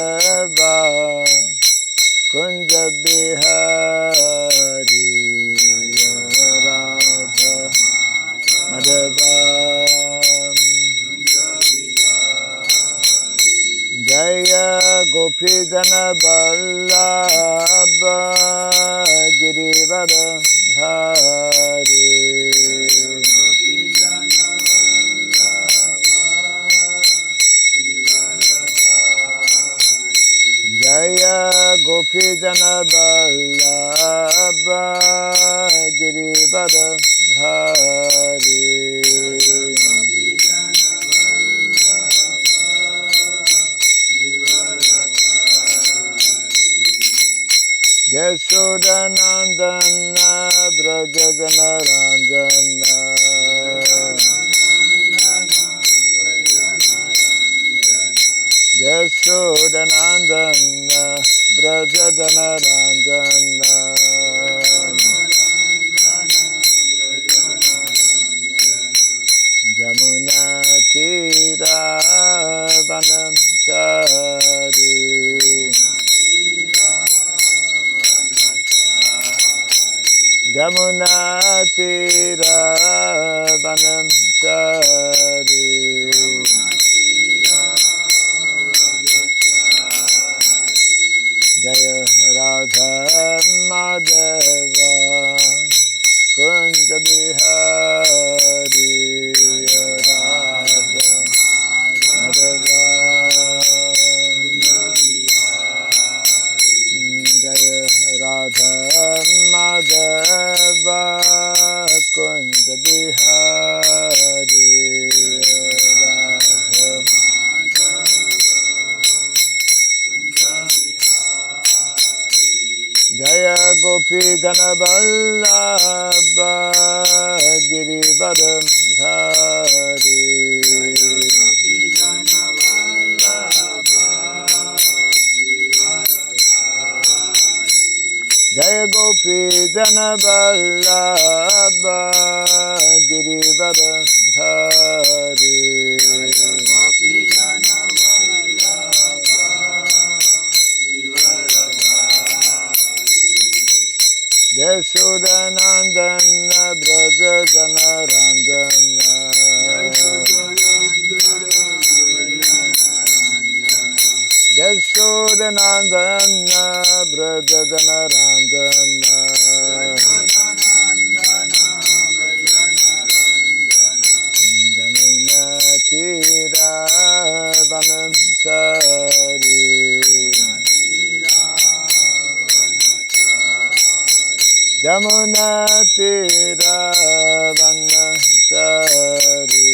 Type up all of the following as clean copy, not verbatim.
Madhava Kunja Bihari Radha Madhava Jaya Gopi Jana Vallabha Girivardhari Jaya Gopi Jana Vallabha Girivardhari Yashodanandana Brajadana Ranjana Yashodanandana Brajadana Ranjana Jamuna Tira Vanamchari Jamuna Tira Vanamchari Jaya Radha Madhava Kunja Bihari Radha Madhava Jaya Radha Madhava Kunja Bihari Radha Jaya Gopi Jana Vallabha Girivardhari Jaya Gopi Jana Vallabha Girivardhari Yashodanandana Brajadana Ranjana Yashodanandana Brajadana Ranjana Jamuna Tira Vanamchari Jamuna Tira Vanamchari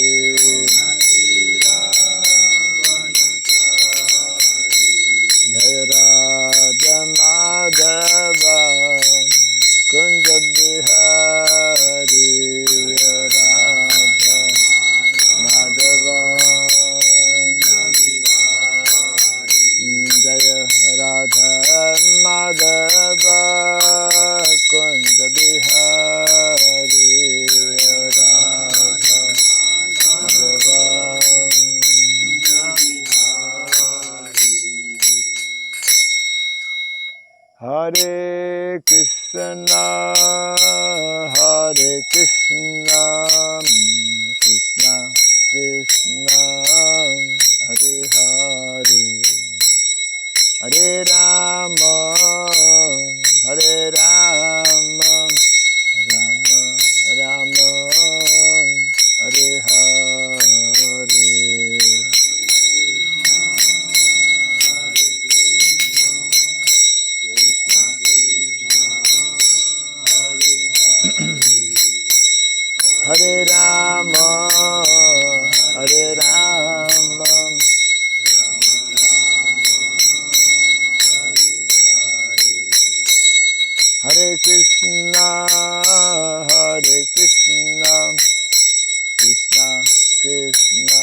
Jaya Radha Madhava Kunja Bihari Radha Madhava Jaya Radha Madhava Kunja Bihari Radha Madhava Hare Krishna Hare Krishna Krishna Krishna Hare Hare Hare Rama Hare Rama Rama Rama Hare Hare Hare Rama Hare Rama Hare Krishna Hare Krishna Krishna Krishna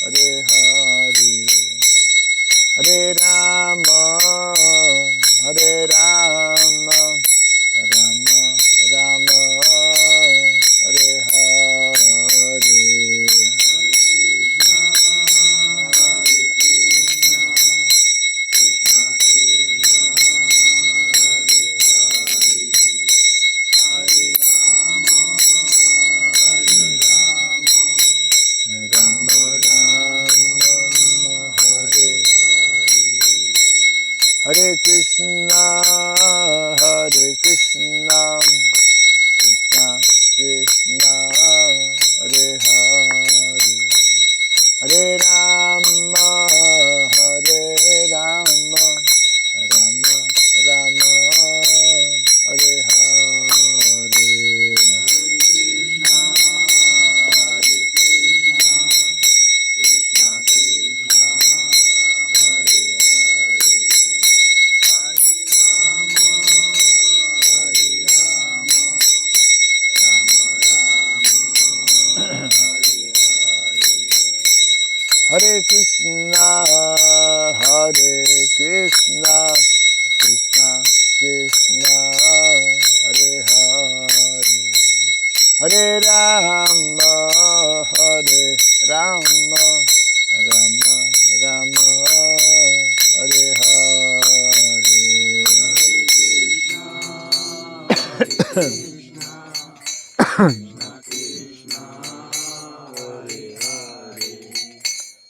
Hare Hare Hare Rama Hare Rama Rama Rama Hare Hare Hare Krishna, Hare Krishna, Krishna Krishna, Hare Hare, Hare Rama, Hare Rama, Rama Rama, Hare Hare. Hare Krishna, Hare Krishna, Krishna Krishna, Hare Hare, Hare Rama, Hare Rama, Rama Rama, Hare Hare.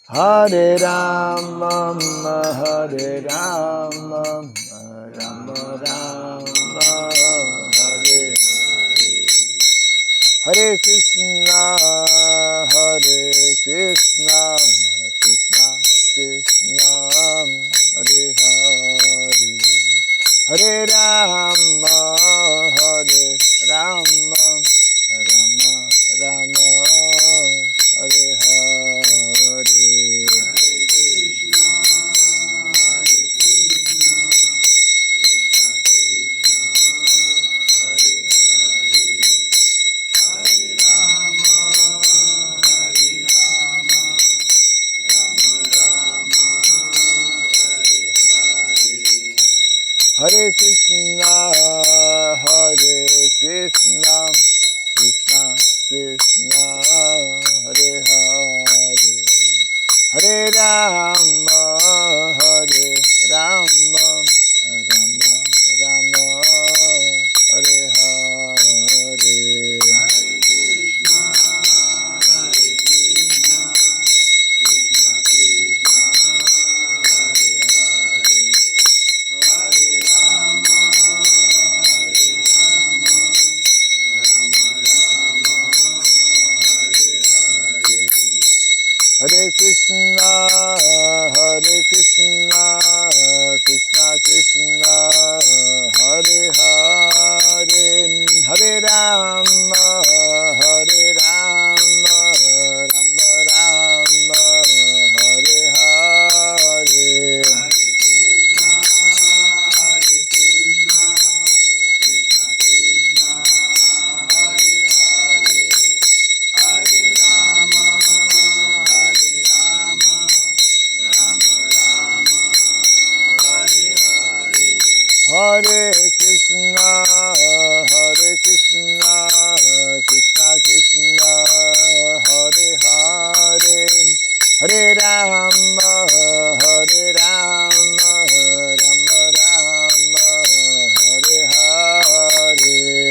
Hare Rama, Hare Rama, Rama Rama, Hare Hare, Hare Krishna, Hare Krishna, Krishna Krishna, Hare Hare, Hare Rama, Hare Rama, Rama Rama, Hare Hare. Hare Krishna, Hare Krishna, Krishna Krishna, Hare Hare, Hare Rama, Hare Rama, Rama Rama, Hare Hare. Hare Krishna, Hare Krishna, Krishna Krishna, Hare Hare, Hare Rama, Hare Rama, Rama Rama, Hare Hare. Hare Krishna, Hare Krishna, Krishna Krishna, Hare Hare, Hare Rama, Hare Rama, Rama Rama, Hare Hare.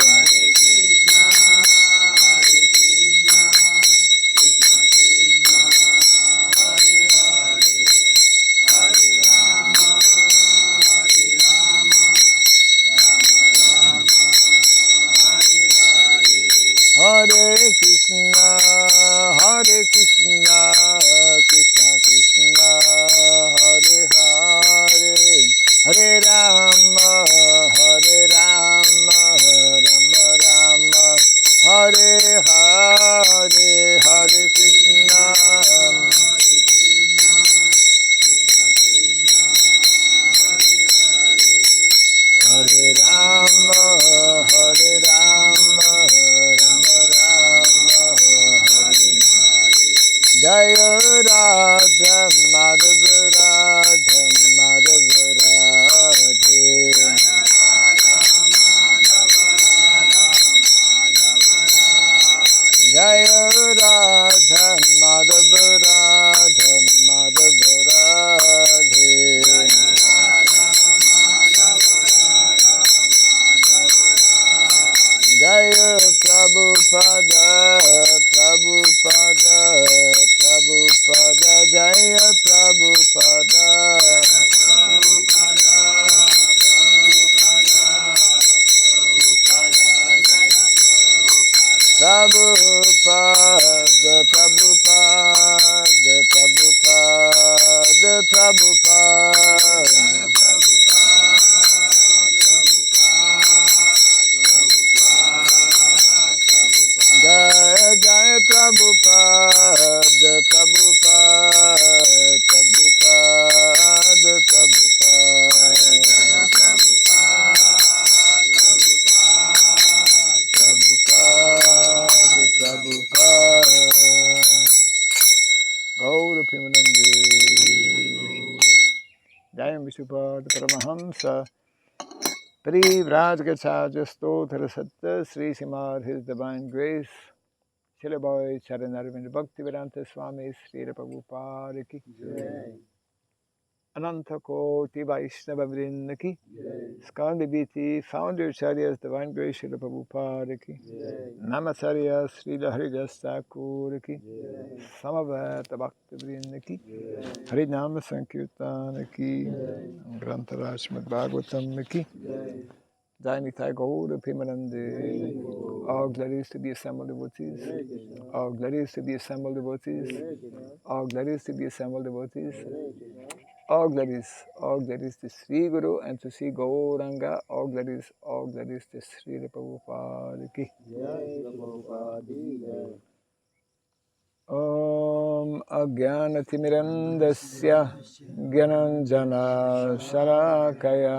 Jayam Vishupad Paramahamsa Parivrajgacharya Stotra Satta Sri Simar His Divine Grace Chilaboy Charanarvind Bhakti Vedanta Swami Sri Prabhupada Ki Ananta Koti Vaishnava Vrinda Ki Skandi Biti Founder Charyas Divine Grace Sri Prabhupada Ki Namacharya Sri Haridas Thakur Ki Samaveta Bhakti Vrinda Ki Harinama Sankirtana Ki Grantara Srimad Bhagavatam Ki Jainitai Gaura Pimanande. All glories to the assembled devotees. All glories to the assembled devotees. All glories to the assembled devotees. All glories to Sri Guru and to Sri Gauranga. All glories to Sri Prabhupada Ki. Om Ajnanatimirandasya Gyananjana Sharakaya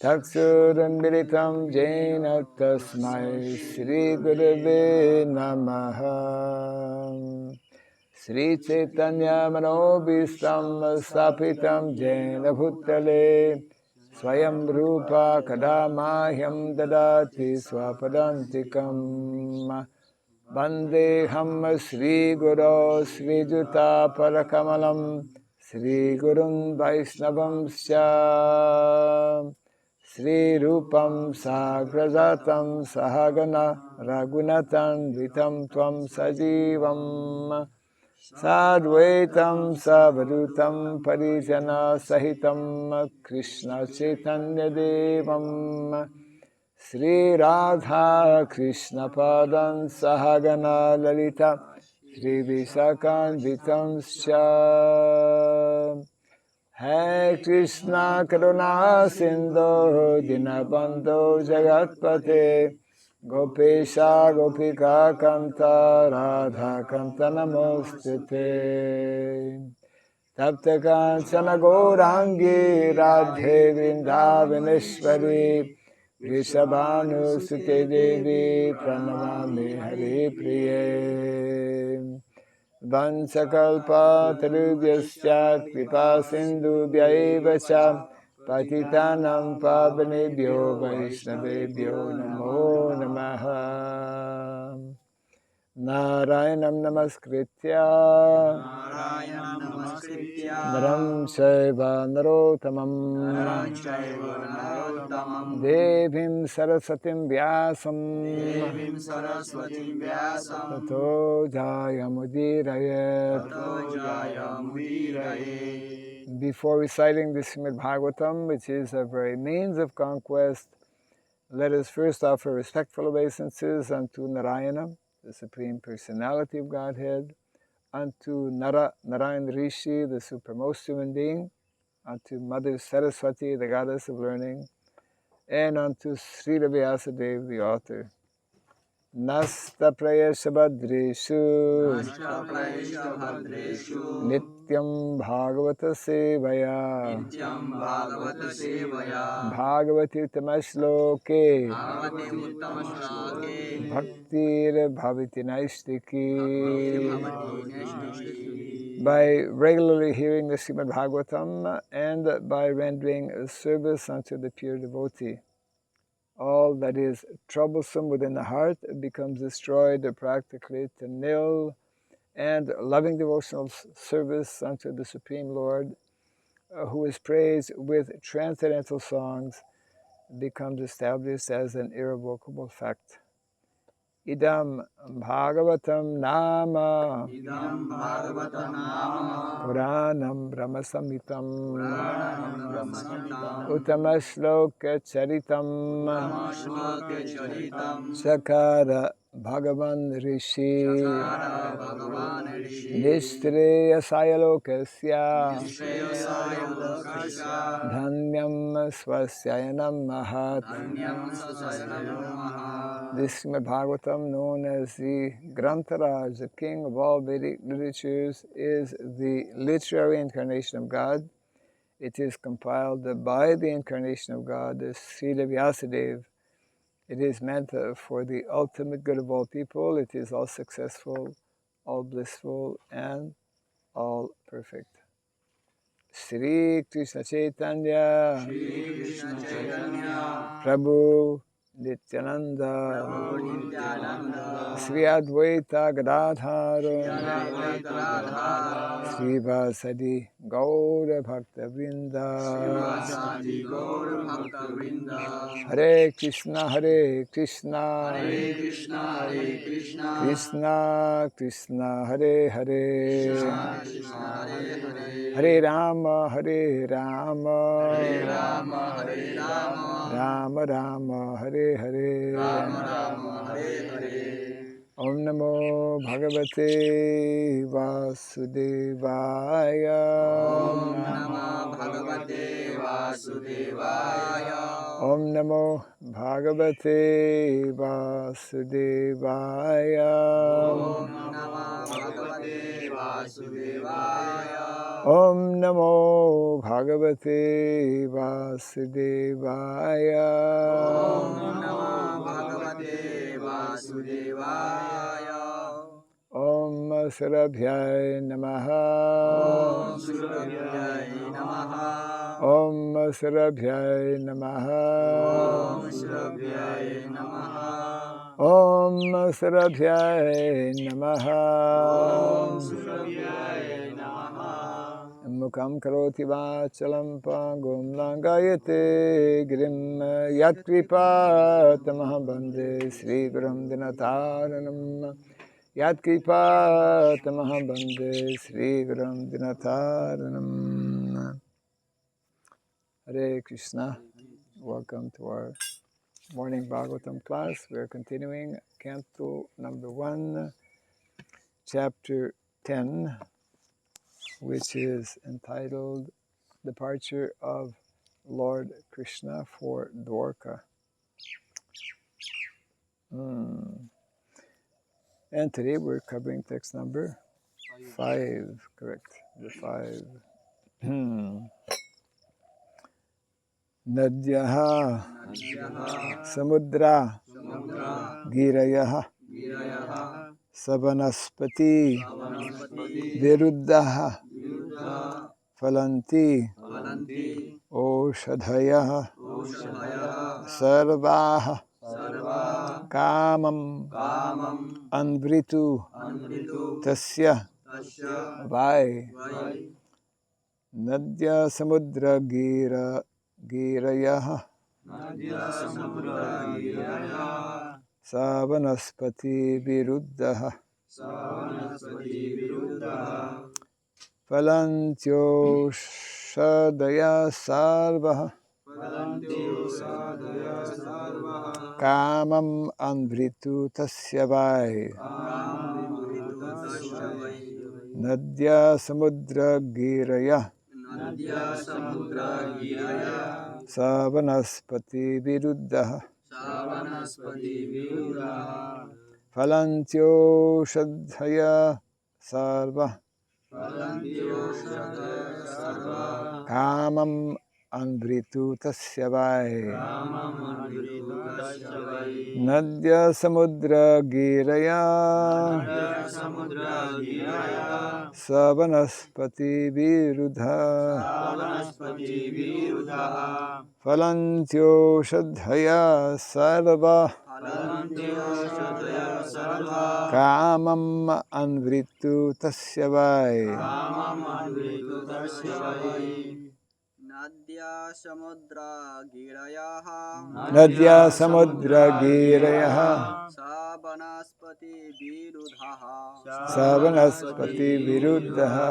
Taksuranmilitam Jena Tasmai Sri Gurave Namaha Sri Chaitanya Manobhistam Sapitam Jena Bhutale Swayam Rupa Kadamahyam Dadati Swapadantikam Vandeham Sri Guru Sri Juta Parakamalam Sri Gurun Vaishnavam Sya Sri Rupam Sagrajatam Sahagana Raghunatan Vitam Tvam Sajivam Sadvaitam Savadutam Parijana Sahitam Krishna Chaitanya Devam Sri Radha Krishna Padan Sahagana Lalita Sri Visakan Vitam Sya Hai Krishna Karuna Sindhu Dinabandhu Jagatpate Gopesha Gopika Kanta Radha Kanta Namostute Tapta Kanchana Gaurangi Radhe Vrindavaneshwari Vrishabhanu Sute Devi Pranamami Hari Priye Vansakalpa Tarubhyasya Kripa Sindhubhya Cha Patitanam Pavanebhyo Vaishnavebhyo Namo Namaha Narayanam Namaskritya Naram Chaiva Narottamam Devim Saraswatim Vyasam Tato Jayamudiraye. Before reciting the Srimad Bhagavatam, which is a very means of conquest, let us first offer respectful obeisances unto Narayana, the Supreme Personality of Godhead, unto Narayan Rishi, the Supremost Human Being, unto Mother Saraswati, the Goddess of Learning, and unto Srila Vyasadeva, the author. Nasta prayasha bhadreshu Nityam Bhagavata Sevaya Bhagavati Uttama-shloke Bhaktir Bhavati Naistiki. By regularly hearing the Srimad Bhagavatam and by rendering service unto the pure devotee, all that is troublesome within the heart becomes destroyed practically to nil, and loving devotional service unto the Supreme Lord, who is praised with transcendental songs, becomes established as an irrevocable fact. Idam Bhagavatam Nama Puranam Brahmasamhitam Uttama Shloka Charitam Sakara Bhagavan Rishi Nishtriya Sayalokasya Dhanyam Swasyayanam Mahat. This Srimad Bhagavatam, known as the Grantaraj, the king of all Vedic literatures, is the literary incarnation of God. It is compiled by the incarnation of God, the Srila Vyasadeva. It is meant for the ultimate good of all people. It is all successful, all blissful, and all perfect. Sri Krishna Chaitanya Prabhu Nityananda Sri Advaita Gadadhara Sri Vasadi Gaura Bhakta Vrinda Hare Krishna Hare Krishna Krishna Krishna Hare Hare Hare Rama Hare Rama Rama Rama Hare Hare Om Namo Bhagavate Vasudevaya Om Namo Bhagavate Vasudevaya Om Namo Bhagavate Vasudevaya Om Namo Bhagavate Vasudevaya Om Namo Bhagavate Vasudevaya Om Namo Bhagavate Vasudevaya Om Sarabhyai Namaha Om Sarabhyai Namaha Om Sarabhyai Namaha Om Sarabhyai Namaha Om Sarabhyai Namaha Om Sarabhyai Namaha Mukam karoti vachalam pangum langayate girim yat kripa tamah bande Sri Gurum Dinataranam Yat kripa tamah bande Sri Gurum Dinataranam. Hare Krishna. Welcome to our morning Bhagavatam class. We are continuing Canto number 1, chapter 10, which is entitled Departure of Lord Krishna for Dvārakā. And today we're covering text number 5, correct, the 5. Nadyaḥ, samudrā, girayaḥ, savanaspati-vīrudhaḥ, phalanty, oṣadhayaḥ, sarvāḥ, kāmam, anvṛtu, tasya, vai, nadyaḥ samudrā girayaḥ, savanaspati-vīrudhaḥ, phalanty oṣadhayaḥ sarvāḥ, kāmam anvṛtu tasya vai, nadyaḥ samudrā girayaḥ, savanaspati-vīrudhaḥ, phalanty oṣadhayaḥ sarvāḥ, kāmam anvṛtu tasya vai, nadyaḥ samudrā girayaḥ, savanaspati-vīrudhaḥ, phalanty oṣadhayaḥ sarvāḥ, kāmam anvṛtu tasya vai, nadyaḥ samudrā girayaḥ, savanaspati-vīrudhaḥ,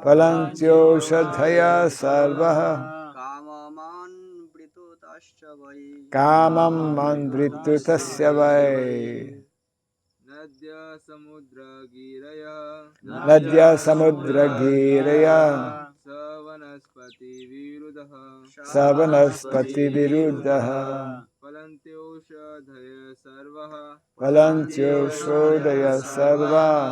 phalanty oṣadhayaḥ sarvāḥ, kāmam anvṛtu tasya vai, nadyaḥ samudrā girayaḥ, savanaspati-vīrudhaḥ, phalanty oṣadhayaḥ sarvāḥ,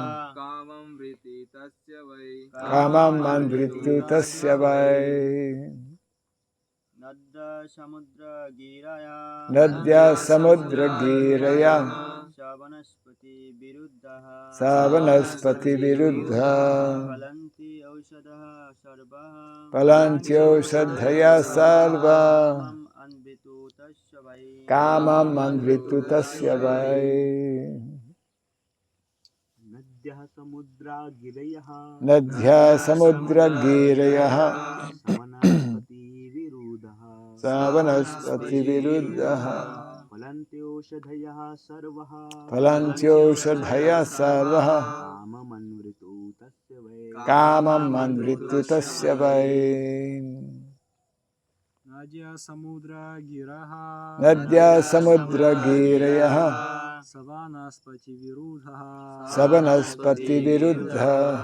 kāmam anvṛtu tasya vai, nadyaḥ samudrā girayaḥ, savanaspati-vīrudhaḥ phalanty oṣadhayaḥ sarvāḥ kāmam anvṛtu tasya vai nadyaḥ samudrā savanaspati-vīrudhaḥ phalanty oṣadhayaḥ sarvāḥ kāmam anvṛtu tasya vai nadyaḥ samudrā girayaḥ savanaspati-vīrudhaḥ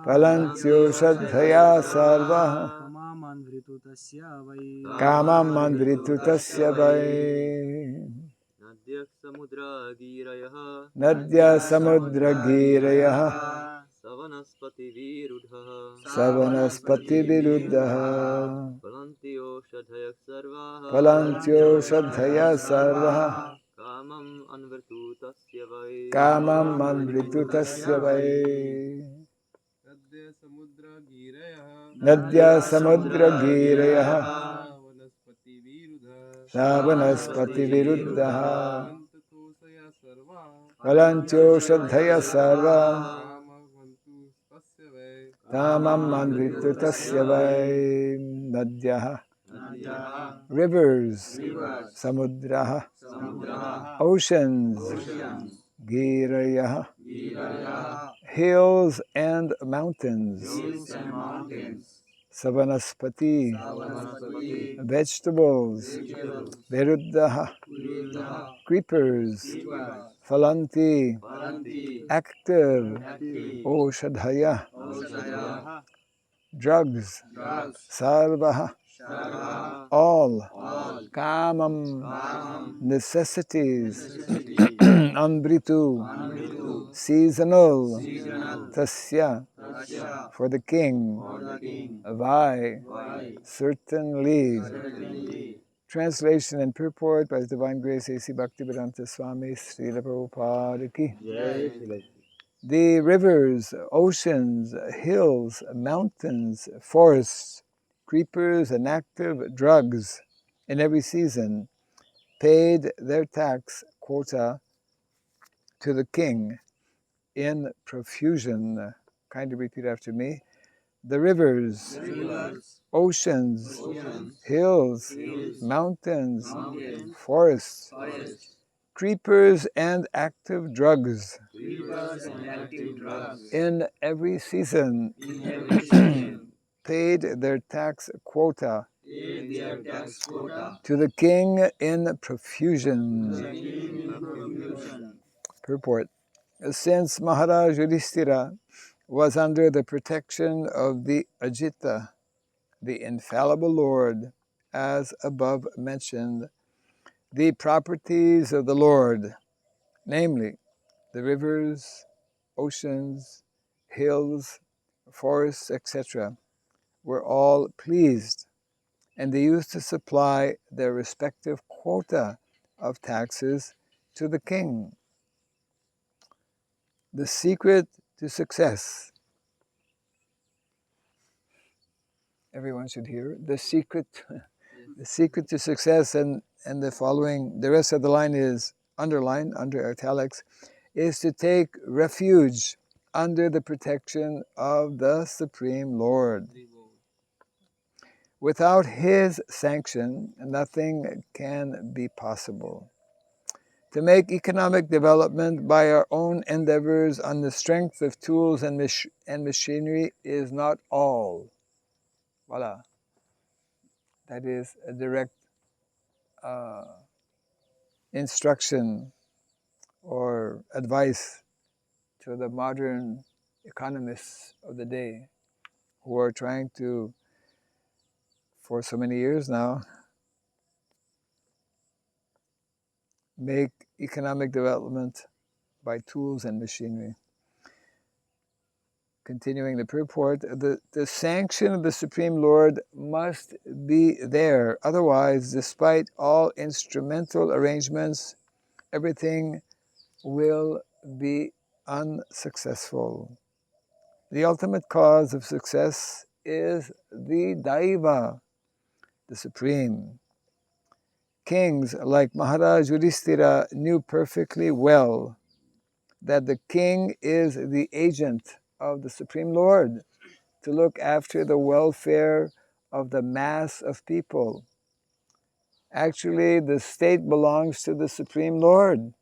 phalanty oṣadhayaḥ sarvāḥ kāmam anvṛtu tasya vai nadyaḥ samudrā girayaḥ savanaspati-vīrudhaḥ phalanty oṣadhayaḥ sarvāḥ kāmam anvṛtu tasya vai nadyaḥ samudrā girayaḥ savanaspati-vīrudhaḥ phalanty oṣadhayaḥ sarvāḥ kāmam anvṛtu tasya vai nadyaḥ rivers, samudrā, oceans, girayaḥ, hills and mountains, savanaspati, vegetables, vīrudhaḥ, creepers, phalanty, active, oṣadhayaḥ, drugs, sarvāḥ, all, kāmam, necessities, anvṛtu, seasonal, tasya, for the king, vai, certainly. Translation and purport by His Divine Grace A.C. Bhaktivedanta Swami Srila Prabhupada ki. The rivers, oceans, hills, mountains, forests, creepers, and active drugs in every season paid their tax quota to the king in profusion. Kindly repeat after me. The rivers, oceans, hills, mountains, forests, creepers, and active drugs in every season paid their tax quota to the king in profusion. Purport. Since Maharaj Yudhishthira was under the protection of the Ajita, the infallible Lord, as above mentioned, the properties of the Lord, namely the rivers, oceans, hills, forests, etc., were all pleased, and they used to supply their respective quota of taxes to the king. The secret to success. Everyone should hear the secret to success, and the following, the rest of the line is underlined under italics, is to take refuge under the protection of the Supreme Lord. Without His sanction, nothing can be possible. To make economic development by our own endeavors on the strength of tools and machinery is not all. Voila. That is a direct instruction or advice to the modern economists of the day who are trying to, for so many years now, make economic development by tools and machinery. Continuing the purport, the sanction of the Supreme Lord must be there. Otherwise, despite all instrumental arrangements, everything will be unsuccessful. The ultimate cause of success is the Daiva, the Supreme. Kings like Maharaj Yudhishthira knew perfectly well that the king is the agent of the Supreme Lord to look after the welfare of the mass of people. Actually, the state belongs to the Supreme Lord.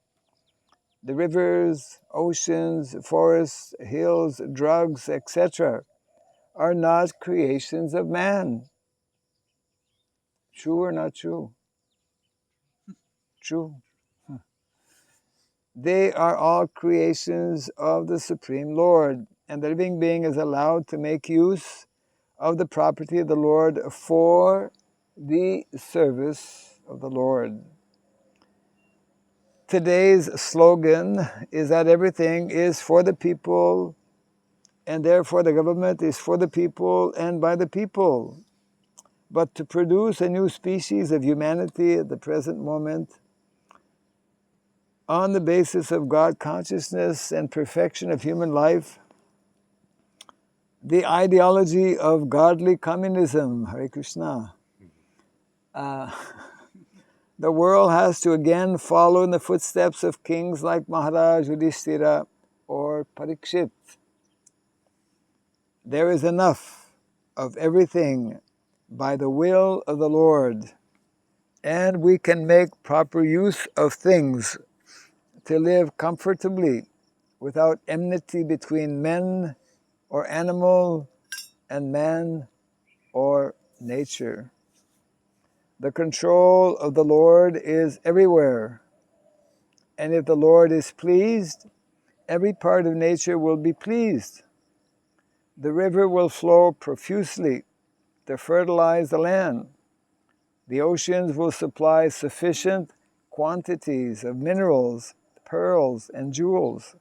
The rivers, oceans, forests, hills, drugs, etc. are not creations of man. True or not true? True. They are all creations of the Supreme Lord, and the living being is allowed to make use of the property of the Lord for the service of the Lord. Today's slogan is that everything is for the people, and therefore the government is for the people and by the people. But to produce a new species of humanity at the present moment, on the basis of God consciousness and perfection of human life, the ideology of godly communism, Hare Kṛṣṇa, the world has to again follow in the footsteps of kings like Maharaj Yudhishthira or Parikshit. There is enough of everything by the will of the Lord, and we can make proper use of things to live comfortably without enmity between men or animal and man or nature. The control of the Lord is everywhere, and if the Lord is pleased, every part of nature will be pleased. The river will flow profusely to fertilize the land. The oceans will supply sufficient quantities of minerals, pearls, and jewels.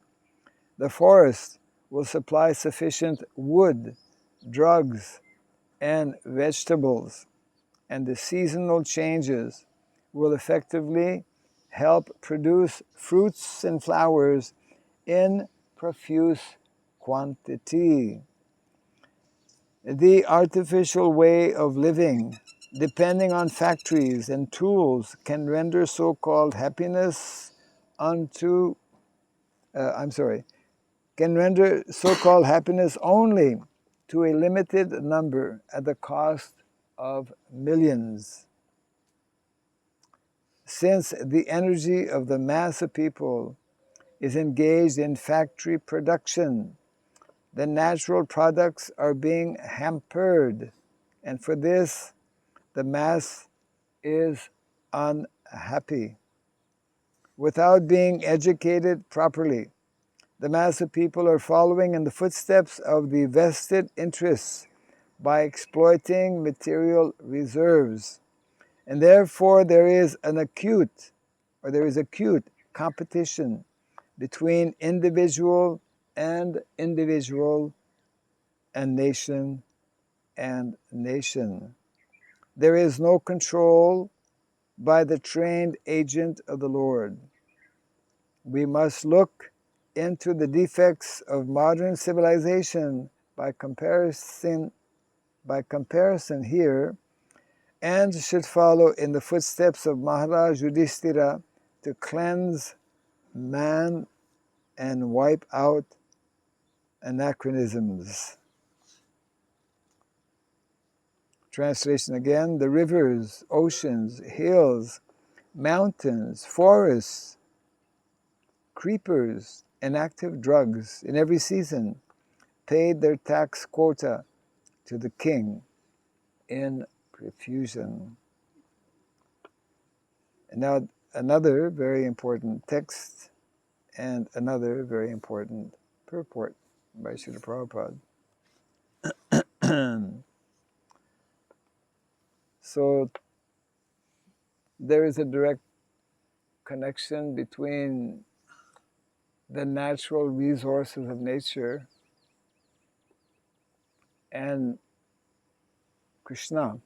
The forest will supply sufficient wood, drugs, and vegetables. And the seasonal changes will effectively help produce fruits and flowers in profuse quantity. The artificial way of living, depending on factories and tools, can render so-called happiness unto, can render so-called happiness only to a limited number at the cost of millions. Since the energy of the mass of people is engaged in factory production, the natural products are being hampered, and for this, the mass is unhappy. Without being educated properly, the mass of people are following in the footsteps of the vested interests by exploiting material reserves. And therefore there is acute competition between individual and individual and nation and nation. There is no control by the trained agent of the Lord. We must look into the defects of modern civilization by comparison here, and should follow in the footsteps of Maharaj Yudhishthira to cleanse man and wipe out anachronisms. Translation again: the rivers, oceans, hills, mountains, forests, creepers, and active drugs in every season paid their tax quota to the king in profusion. And now another very important text and another very important purport by Srila Prabhupada. So there is a direct connection between the natural resources of nature and Kṛṣṇa.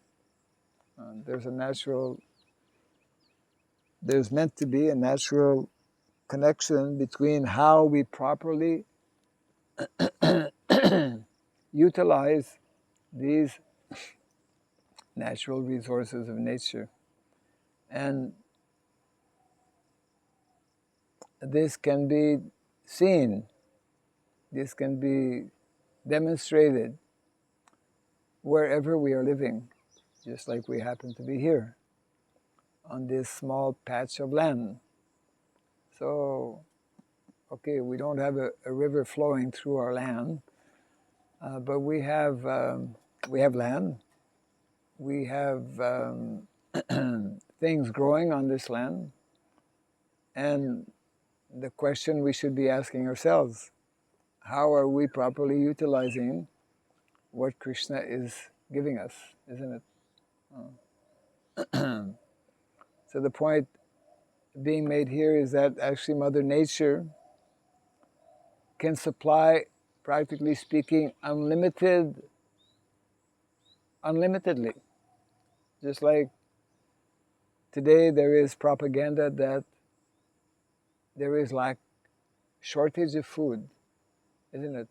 There's meant to be a natural connection between how we properly utilize these natural resources of nature. And this can be seen, this can be demonstrated wherever we are living, just like we happen to be here on this small patch of land. So, okay, we don't have a river flowing through our land, but we have land, we have things growing on this land, and the question we should be asking ourselves, how are we properly utilizing what Kṛṣṇa is giving us, isn't it? So the point being made here is that actually Mother Nature can supply, practically speaking, unlimitedly. Just like today there is propaganda that there is shortage of food, isn't it?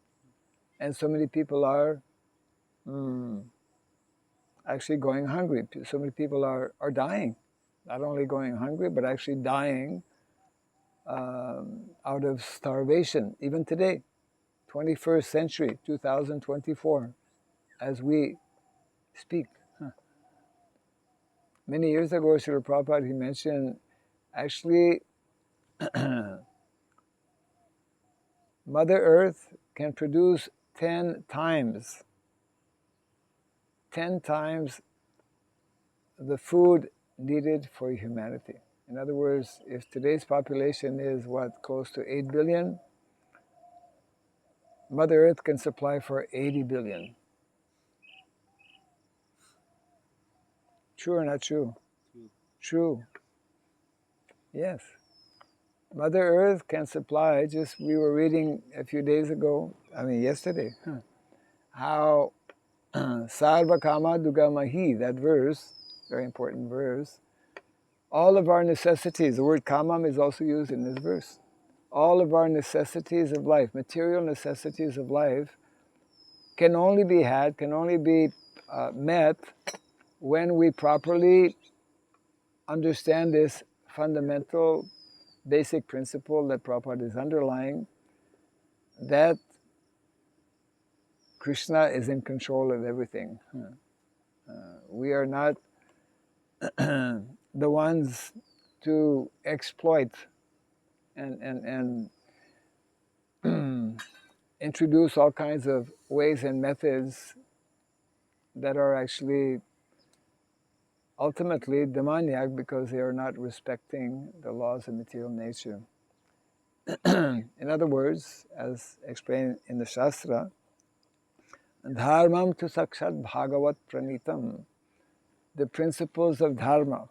And so many people are actually going hungry. So many people are dying. Not only going hungry, but actually dying out of starvation. Even today, 21st century, 2024, as we speak. Many years ago, Srila Prabhupada, he mentioned, actually, Mother Earth can produce 10 times the food needed for humanity. In other words, if today's population is close to 8 billion, Mother Earth can supply for 80 billion. True or not true? True. Yes. Mother Earth can supply, we were reading a few days ago, yesterday, how sarvāḥ kāmam dugamahi, that verse, very important verse, all of our necessities, the word kāmam is also used in this verse, all of our necessities of life, material necessities of life, can only be met when we properly understand this fundamental, basic principle that Prabhupada is underlying, that Kṛṣṇa is in control of everything. We are not the ones to exploit and introduce all kinds of ways and methods that are actually ultimately demoniac, because they are not respecting the laws of material nature. In other words, as explained in the Shastra, dharmam tu sakshat bhagavat pranitam, the principles of dharma,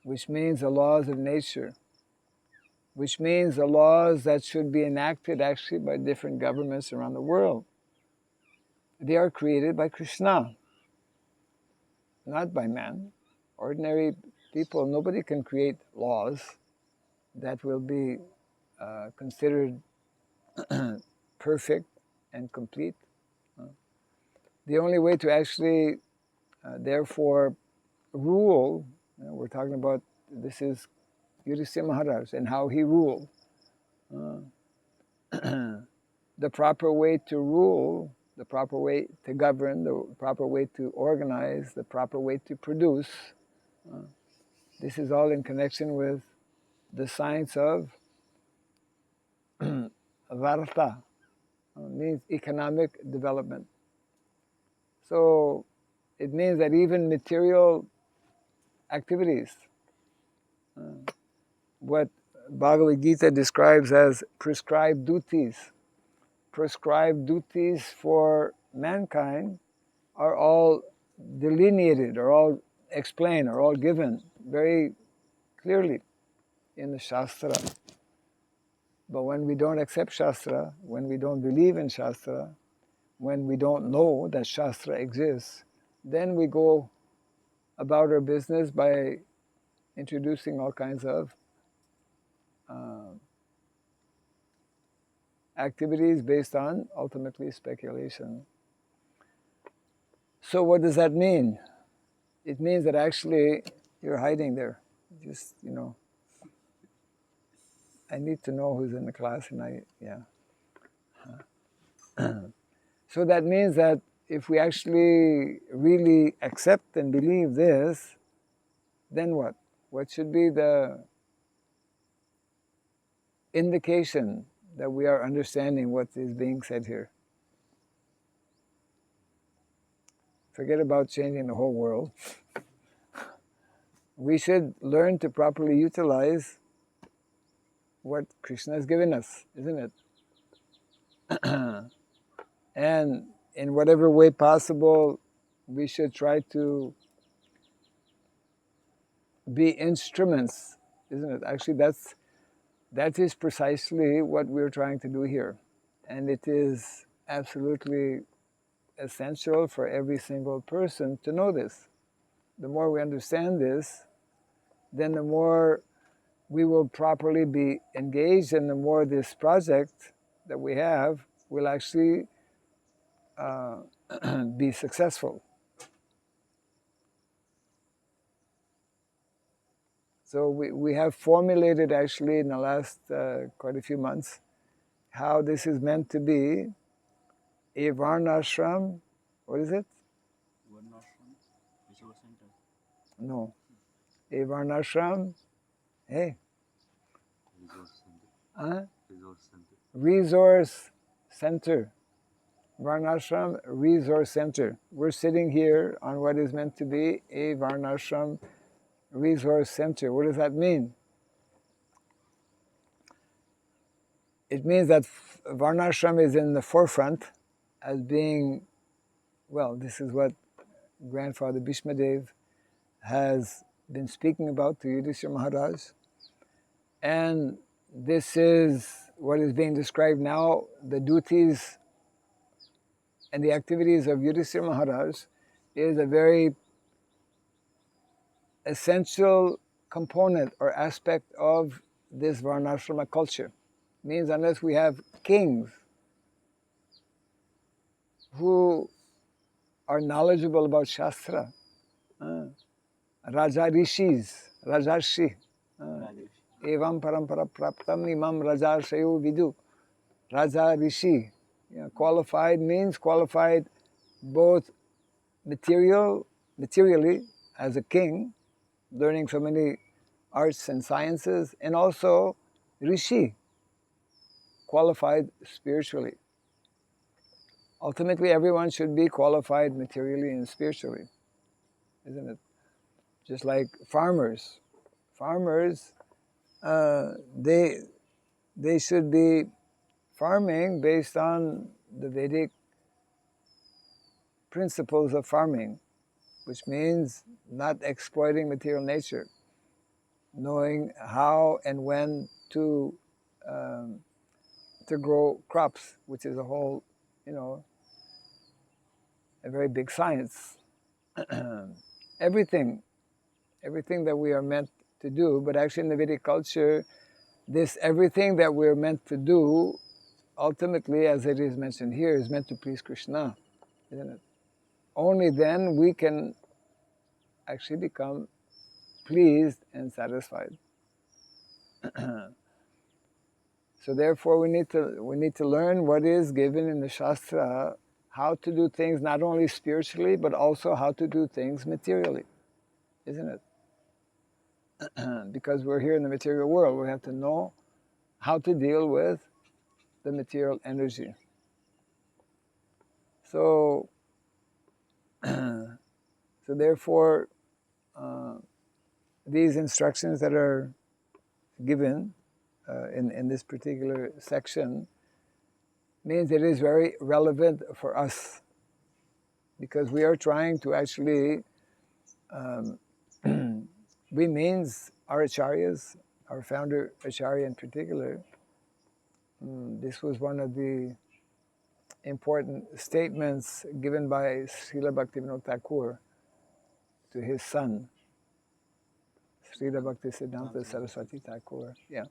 which means the laws of nature, which means the laws that should be enacted actually by different governments around the world. They are created by Kṛṣṇa, not by man. Ordinary people, nobody can create laws that will be considered perfect and complete. The only way to actually, therefore, rule, we're talking about, this is Yudhisthira Maharaj and how he ruled. The proper way to rule, the proper way to govern, the proper way to organize, the proper way to produce, this is all in connection with the science of Varta, means economic development. So it means that even material activities, what Bhagavad Gita describes as prescribed duties for mankind, are all delineated, are all explained, are all given very clearly in the Shastra. But when we don't accept Shastra, when we don't believe in Shastra, when we don't know that Shastra exists, then we go about our business by introducing all kinds of activities based on ultimately speculation. So what does that mean? It means that actually you're hiding there. Just, I need to know who's in the class, and So that means that if we actually really accept and believe this, then what? What should be the indication that we are understanding what is being said here? Forget about changing the whole world. We should learn to properly utilize what Kṛṣṇa has given us, isn't it? And in whatever way possible, we should try to be instruments, isn't it? Actually, that is precisely what we're trying to do here. And it is absolutely essential for every single person to know this. The more we understand this, then the more we will properly be engaged, and the more this project that we have will actually be successful. So we have formulated actually in the last quite a few months how this is meant to be a varnashram. What is it? Varnashram Resource Center. No. A varnashram. Hey. Resource Center. Resource Center. Resource Center. Varnashram Resource Center. We're sitting here on what is meant to be a Varnashram Resource Center. What does that mean? It means that Varnashram is in the forefront as being, well, this is what Grandfather Bhishmadev has been speaking about to Yudhishthira Maharaj. And this is what is being described now, the duties and the activities of Yudhishthira Maharaj is a very essential component or aspect of this Varnashrama culture. Means unless we have kings who are knowledgeable about Shastra, Raja Rishis, Rajarshi, Evam Parampara Praptam Imam Rajarshayo Vidu, Raja Rishi. Qualified means qualified both materially as a king, learning so many arts and sciences, and also Rishi, qualified spiritually. Ultimately, everyone should be qualified materially and spiritually, isn't it? Just like farmers. Farmers, they should be farming based on the Vedic principles of farming, which means not exploiting material nature, knowing how and when to grow crops, which is a whole, a very big science. everything that we are meant to do, but actually in the Vedic culture, this everything that we're meant to do, ultimately, as it is mentioned here, is meant to please Kṛṣṇa, isn't it? Only then we can actually become pleased and satisfied. So therefore we need to learn what is given in the Shastra, how to do things not only spiritually, but also how to do things materially, isn't it? Because we're here in the material world, we have to know how to deal with the material energy. So therefore, these instructions that are given in this particular section means it is very relevant for us, because we are trying to actually, we means our acharyas, our founder acharya in particular, this was one of the important statements given by Srila Bhaktivinoda Thakur to his son, Srila Bhaktisiddhanta Saraswati Thakur. Yeah.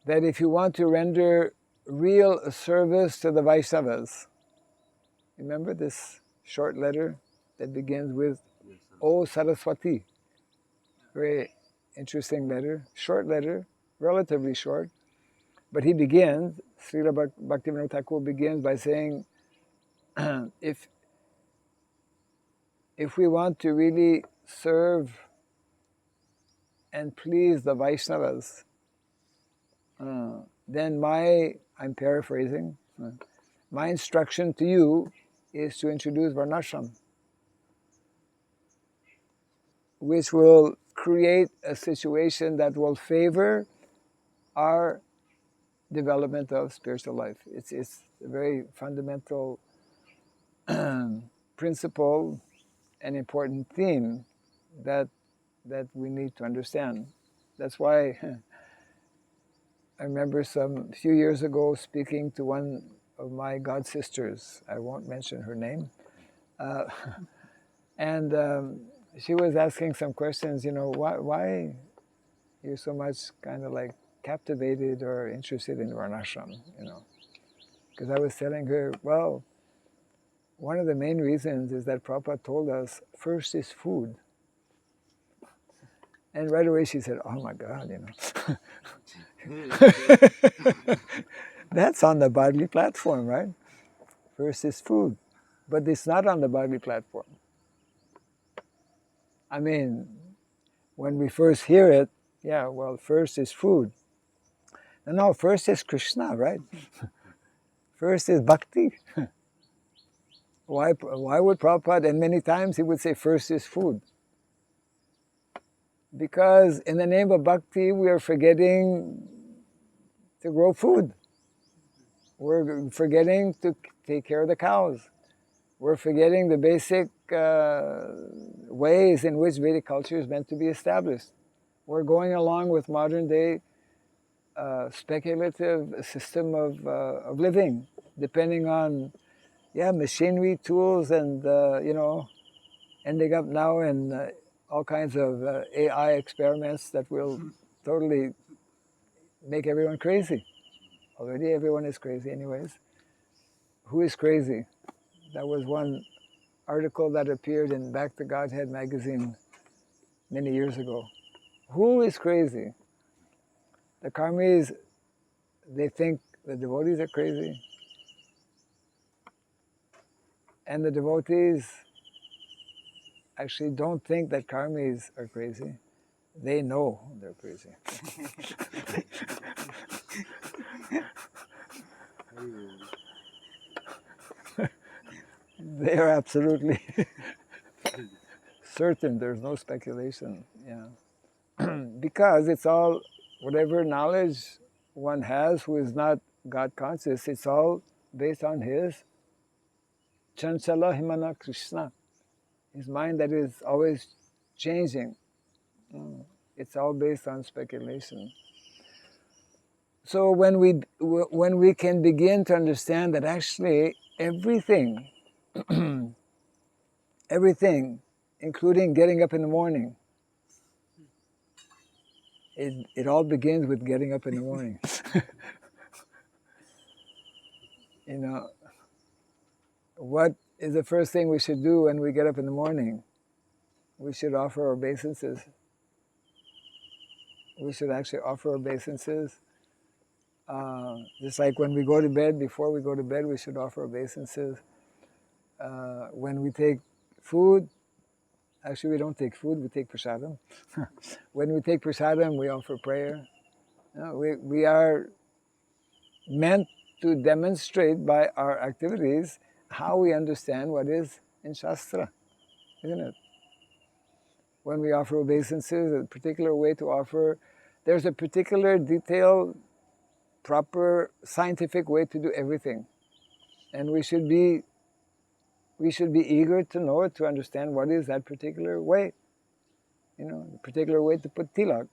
That if you want to render real service to the Vaishnavas, remember this short letter that begins with O Saraswati. Very interesting letter, short letter, relatively short. But he begins, Srila Bhaktivinoda Thakur begins by saying, if we want to really serve and please the Vaishnavas, then I'm paraphrasing, my instruction to you is to introduce Varnashram, which will create a situation that will favor our development of spiritual life. It's a very fundamental principle and important theme that we need to understand. That's why I remember few years ago speaking to one of my god sisters. I won't mention her name. And she was asking some questions, why you're so much kind of like captivated or interested in Varnashram, Because I was telling her, well, one of the main reasons is that Prabhupada told us first is food. And right away she said, oh my God, That's on the bodily platform, right? First is food. But it's not on the bodily platform. I mean, when we first hear it, yeah, well, first is food. No, first is Kṛṣṇa, right? First is Bhakti. Why would Prabhupada, and many times he would say first is food? Because in the name of Bhakti, we are forgetting to grow food. We're forgetting to take care of the cows. We're forgetting the basic ways in which Vedic culture is meant to be established. We're going along with modern day speculative system of living, depending on machinery, tools, and ending up now in all kinds of AI experiments that will totally make everyone crazy. Already everyone is crazy anyways. Who is crazy? That was one article that appeared in Back to Godhead magazine many years ago. Who is crazy? The karmis, they think the devotees are crazy. And the devotees actually don't think that karmis are crazy. They know they're crazy. They are absolutely certain, there's no speculation. Because it's all, whatever knowledge one has who is not God conscious, it's all based on his chanchala himana Kṛṣṇa, his mind that is always changing. It's all based on speculation. So when we can begin to understand that actually everything, everything, including getting up in the morning, it all begins with getting up in the morning. What is the first thing we should do when we get up in the morning? We should offer obeisances. We should actually offer obeisances. Just like when we go to bed, before we go to bed, we should offer obeisances. When we take food, actually we don't take food, we take prasadam. When we take prasadam, we offer prayer. We are meant to demonstrate by our activities how we understand what is in Shastra, isn't it? When we offer obeisances, a particular way to offer, there's a particular detailed, proper, scientific way to do everything. And we should be eager to know it, to understand what is that particular way. The particular way to put tilak,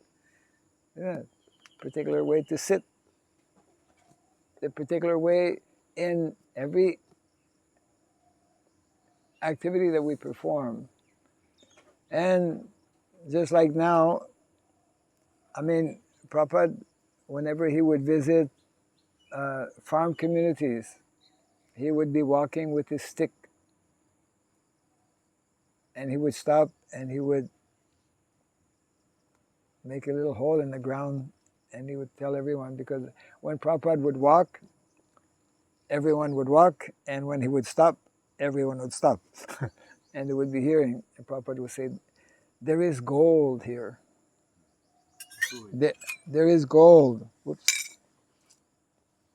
particular way to sit, the particular way in every activity that we perform. And just like now, Prabhupada, whenever he would visit farm communities, he would be walking with his stick, and he would stop and he would make a little hole in the ground, and he would tell everyone, because when Prabhupada would walk, everyone would walk, and when he would stop, everyone would stop. And they would be hearing, and Prabhupada would say, there is gold here. There is gold. Whoops.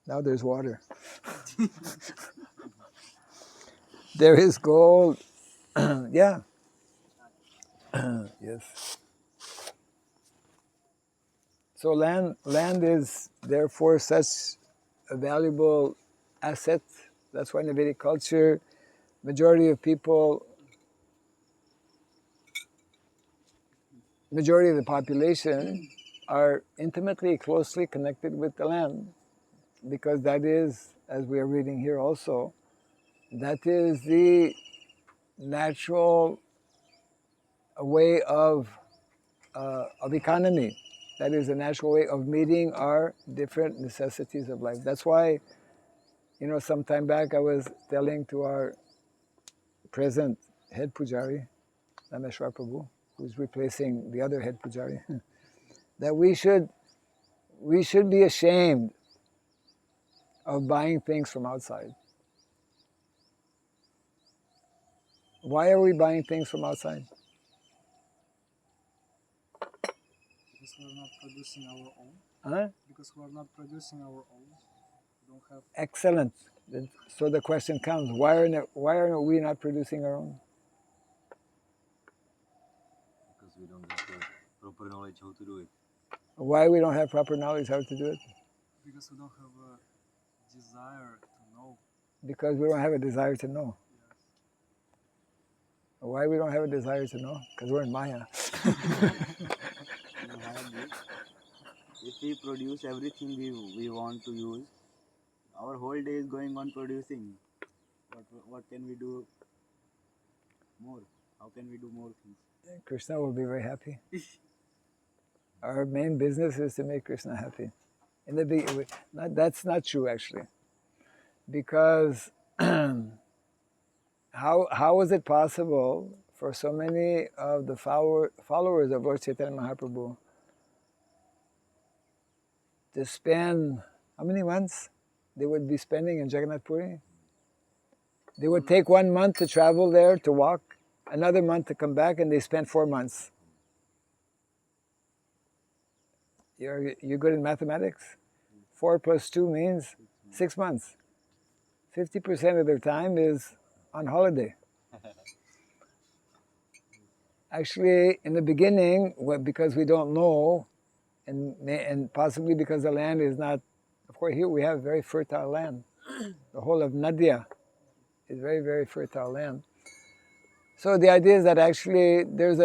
Now there's water. There is gold. Yeah. Yes. So land is therefore such a valuable asset. That's why in the Vedic culture, majority of the population are intimately, closely connected with the land, because that is, as we are reading here also, that is the natural way of economy. That is a natural way of meeting our different necessities of life. That's why, some time back I was telling to our present head pujari, Rameshwar Prabhu, who's replacing the other head pujari, that we should be ashamed of buying things from outside. Why are we buying things from outside? Because we are not producing our own. Huh? Because we are not producing our own. We don't have. Excellent. So the question comes: why are we not producing our own? Because we don't have the proper knowledge how to do it. Why we don't have proper knowledge how to do it? Because we don't have a desire to know. Because we don't have a desire to know. Yes. Why we don't have a desire to know? Because we're in Maya. If we produce everything we want to use, our whole day is going on producing. What can we do more? How can we do more things? Kṛṣṇa will be very happy. Our main business is to make Kṛṣṇa happy. That's not true, actually, because how is it possible for so many of the followers of Lord Chaitanya Mahaprabhu to spend, how many months they would be spending in Jagannath Puri? They would take 1 month to travel there to walk, another month to come back, and they spent 4 months. You're good in mathematics? 4 plus 2 means 6 months. 50% of their time is on holiday. Actually, in the beginning, because we don't know, and possibly because the land is not, of course here we have very fertile land. The whole of nadyaḥ is very, very fertile land. So the idea is that actually there's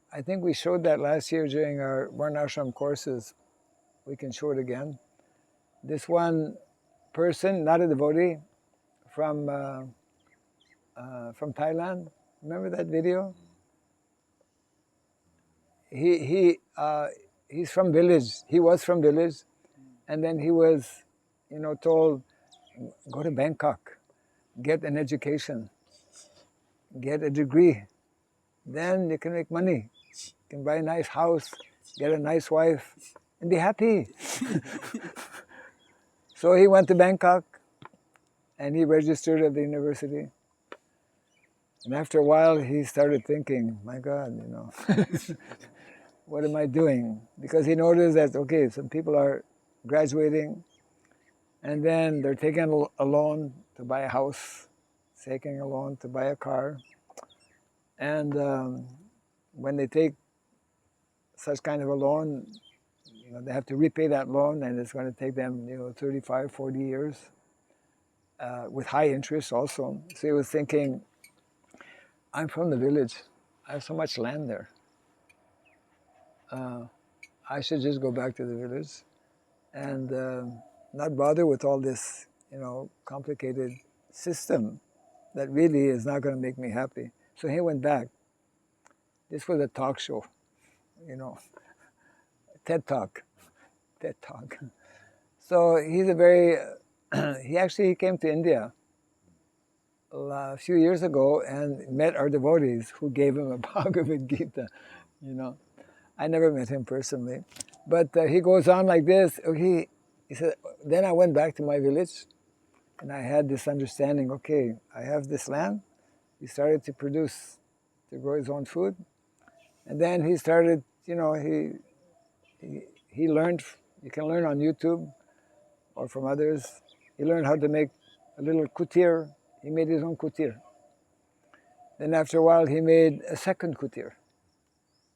I think we showed that last year during our Varnashram courses. We can show it again. This one person, not a devotee, from Thailand. Remember that video? He's from village. He was from village, and then he was, told, go to Bangkok, get an education, get a degree, then you can make money. You can buy a nice house, get a nice wife, and be happy. So he went to Bangkok, and he registered at the university. And after a while, he started thinking, my God, what am I doing? Because he noticed that, okay, some people are graduating, and then they're taking a loan to buy a house, taking a loan to buy a car. And when they take such kind of a loan, they have to repay that loan, and it's going to take them 35, 40 years with high interest also. So he was thinking, I'm from the village. I have so much land there. I should just go back to the village and not bother with all this complicated system that really is not going to make me happy. So he went back. This was a talk show, TED Talk. TED Talk. So he's a very, he came to India a few years ago and met our devotees who gave him a Bhagavad Gita, I never met him personally. But he goes on like this. He said, then I went back to my village and I had this understanding, okay, I have this land. He started to grow his own food. And then he started, he learned, you can learn on YouTube or from others. He learned how to make a little kutir. He made his own kutir. Then after a while, he made a second kutir,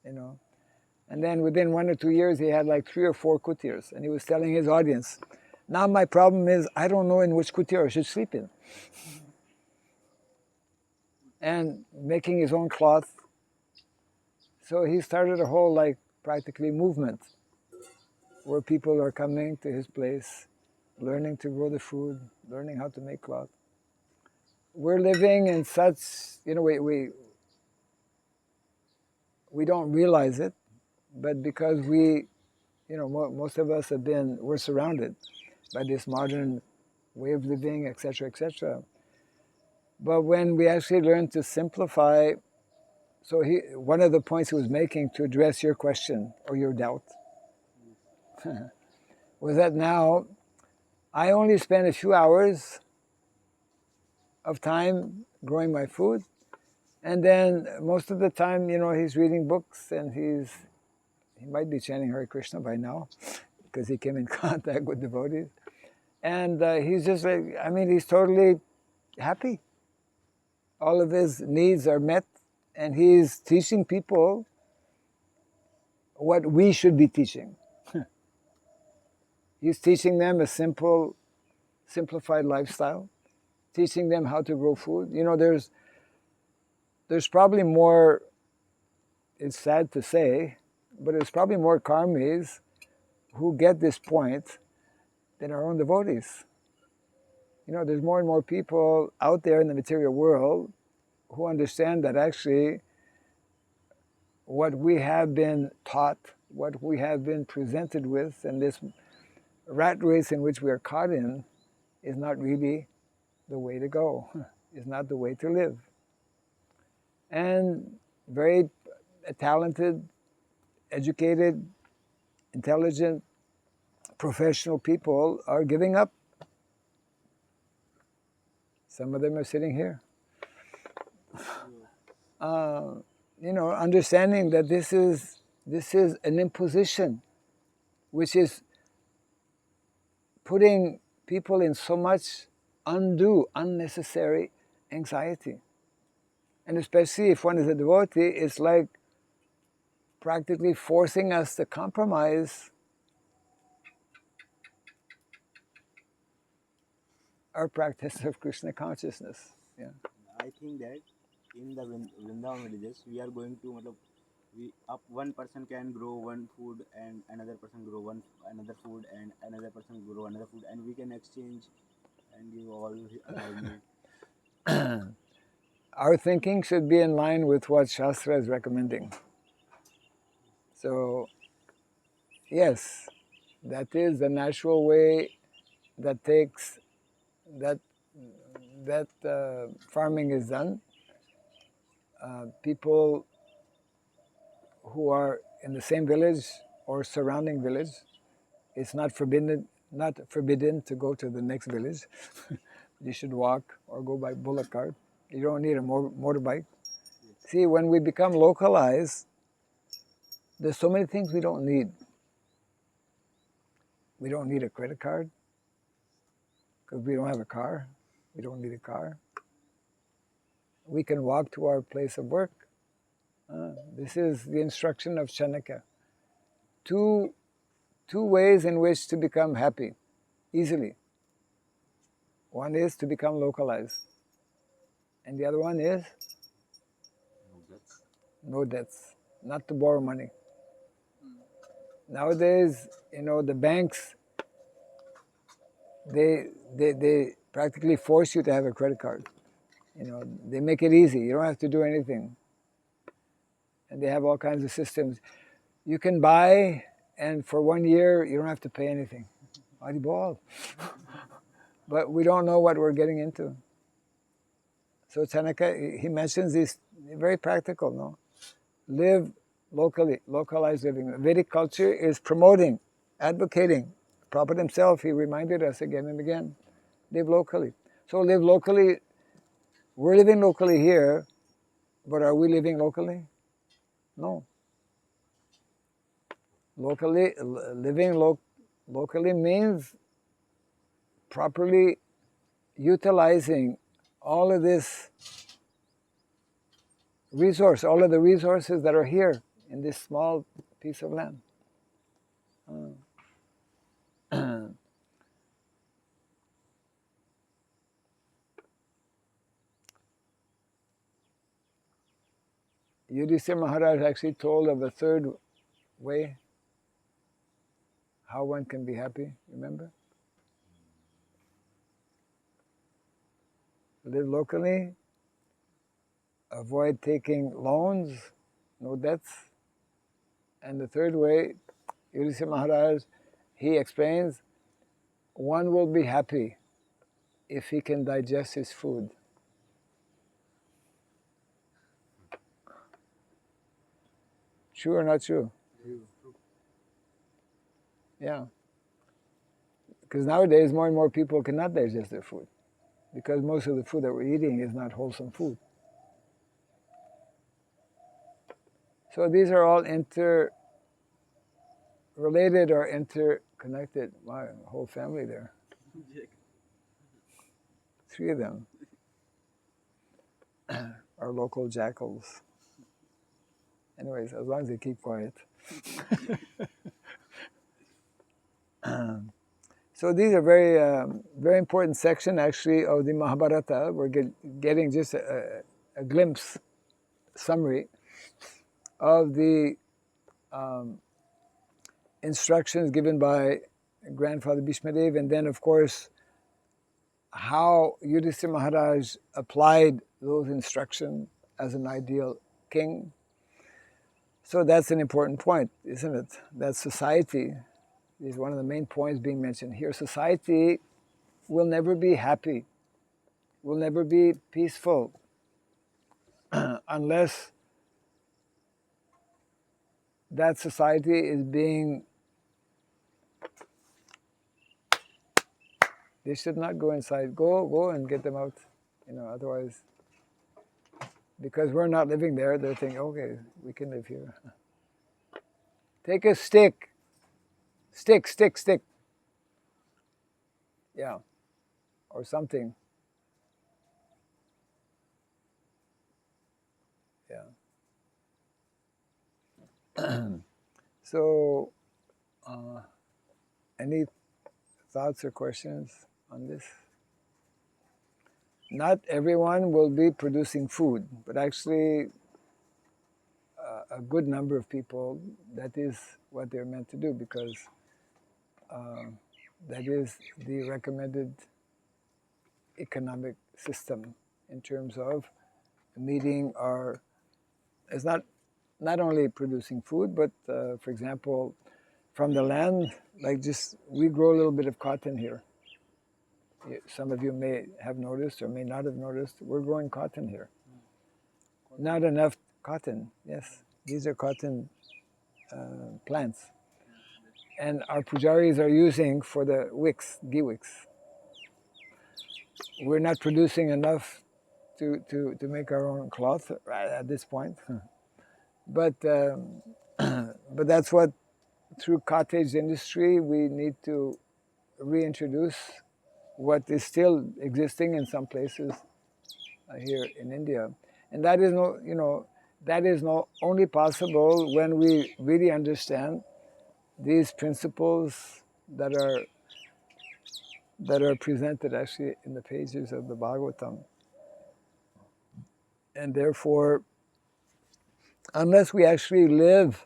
And then within 1 or 2 years, he had like 3 or 4 kutirs. And he was telling his audience, now my problem is, I don't know in which kutir I should sleep in. And making his own cloth. So he started a whole practically movement where people are coming to his place, learning to grow the food, learning how to make cloth. We're living in such, we don't realize it, but because most of us we're surrounded by this modern way of living, etc., etc. But when we actually learn to simplify, so one of the points he was making to address your question or your doubt was that now I only spend a few hours of time growing my food, and then most of the time, he's reading books and he might be chanting Hare Krishna by now because he came in contact with devotees. And he's just he's totally happy. All of his needs are met, and he's teaching people what we should be teaching. He's teaching them a simplified lifestyle, teaching them how to grow food. There's probably more, it's sad to say, but there's probably more karmis who get this point than our own devotees. There's more and more people out there in the material world who understand that actually what we have been taught, what we have been presented with, and this rat race in which we are caught in is not really the way to go, is not the way to live. And very talented, educated, intelligent, professional people are giving up. Some of them are sitting here. Understanding that this is an imposition, which is putting people in so much undue, unnecessary anxiety. And especially if one is a devotee, it's like practically forcing us to compromise our practice of Krishna consciousness. Yeah. I think that in the Vrindavan villages, we are going to, one person can grow one food and another person grow another food and another person grow another food, and we can exchange and give all me. Our thinking should be in line with what Shastra is recommending. So, yes, that is the natural way that farming is done. People who are in the same village or surrounding village, it's not forbidden to go to the next village. You should walk or go by bullock cart. You don't need a motorbike. See, when we become localized, there's so many things we don't need. We don't need a credit card because we don't have a car. We don't need a car. We can walk to our place of work. This is the instruction of Chanakya. Two ways in which to become happy easily. One is to become localized. And the other one is no debts, not to borrow money. Nowadays, the banks they practically force you to have a credit card. They make it easy. You don't have to do anything. And they have all kinds of systems. You can buy, and for 1 year, you don't have to pay anything. Haribol. But we don't know what we're getting into. So Chanaka, he mentions these, very practical, no? Live locally, localized living. Vedic culture is promoting, advocating. Prabhupada himself, he reminded us again and again, live locally. So live locally, we're living locally here, but are we living locally? No. Living locally means properly utilizing all of this resource, all of the resources that are here in this small piece of land. Yudhisthira Maharaj actually told of a third way how one can be happy, remember? Live locally, avoid taking loans, no debts. And the third way, Yudhisthira Maharaj, he explains, one will be happy if he can digest his food. True or not true? True. Yeah. Because nowadays more and more people cannot digest their food because most of the food that we're eating is not wholesome food. So these are all interrelated or interconnected. Wow, a whole family there. 3 of them are local jackals. Anyways, as long as they keep quiet. So these are very important section actually of the Mahabharata. We're getting just a glimpse, summary of the instructions given by Grandfather Bhishmadev, and then of course how Yudhisthira Maharaj applied those instructions as an ideal king. So that's an important point, isn't it? That society is one of the main points being mentioned here. Society will never be happy, will never be peaceful unless that society is being... They should not go inside. Go and get them out. Otherwise, because we're not living there, they're thinking, okay, we can live here. Take a stick. Stick. Yeah. Or something. Yeah. So, any thoughts or questions on this? Not everyone will be producing food, but actually a good number of people, that is what they're meant to do, because that is the recommended economic system in terms of meeting our... It's not only producing food, but for example, from the land, like just we grow a little bit of cotton here. Some of you may have noticed or may not have noticed, we're growing cotton here. Not enough cotton, yes. These are cotton plants. And our pujaris are using for the wicks, ghee wicks. We're not producing enough to make our own cloth at this point. But that's what, through cottage industry, we need to reintroduce what is still existing in some places here in India. And that is not only possible when we really understand these principles that are presented actually in the pages of the Bhagavatam. And therefore, unless we actually live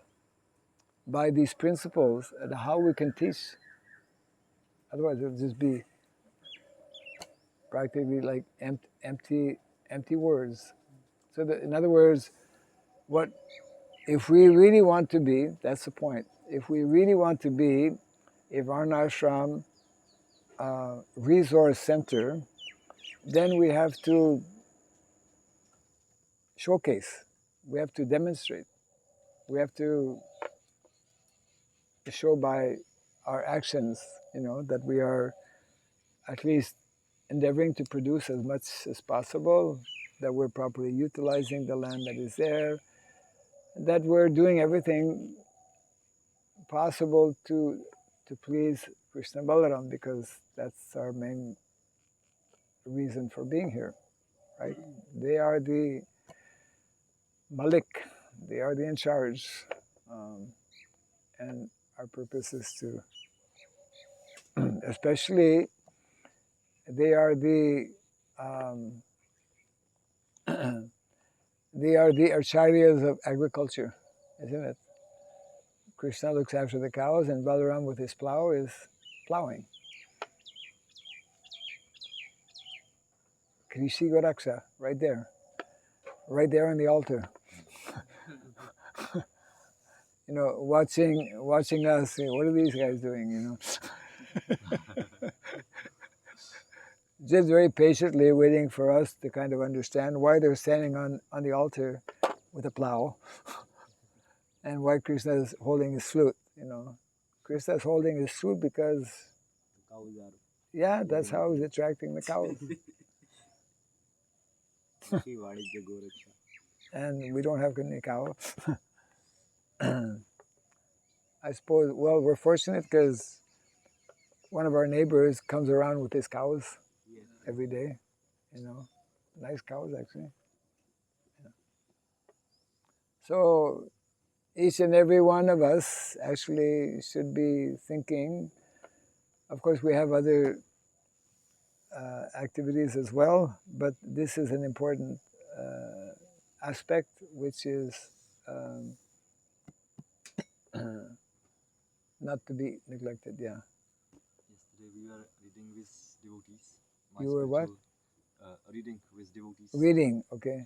by these principles and how we can teach, otherwise it'll just be practically like empty words. So in other words, if we really want to be, that's the point. If we really want to be a varnashram resource center, then we have to showcase, we have to demonstrate, we have to show by our actions, that we are at least endeavoring to produce as much as possible, that we're properly utilizing the land that is there, that we're doing everything possible to please Kṛṣṇa Balaram, because that's our main reason for being here, right? They are the Malik, they are the in charge, and our purpose is to, especially, they are the they are the acharyas of agriculture, isn't it? Kṛṣṇa looks after the cows, and Balaram with his plow is plowing. Krishi Goraksha, right there on the altar. Watching us. What are these guys doing? Just very patiently waiting for us to kind of understand why they're standing on the altar with a plow, and why Kṛṣṇa is holding his flute. Kṛṣṇa is holding his flute because, that's how he's attracting the cows. And we don't have any cow. I suppose, well, we're fortunate because one of our neighbors comes around with his cows every day. Nice cows, actually. So each and every one of us actually should be thinking, of course we have other activities as well, but this is an important aspect which is not to be neglected. Yesterday we were reading with devotees. You were what? Reading with devotees. Reading, okay.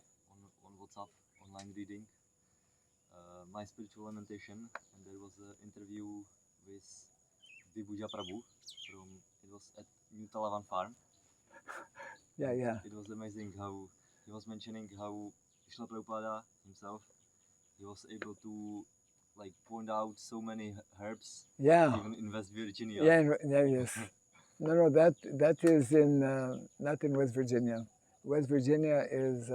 On WhatsApp, online reading. My spiritual lamentation, and there was an interview with Vibhuja Prabhu it was at New Talavan farm. Yeah. It was amazing how he was mentioning how Kṛṣṇa Prabhupada himself, he was able to point out so many herbs, even in West Virginia. Yes. No, that is in not in West Virginia. West Virginia is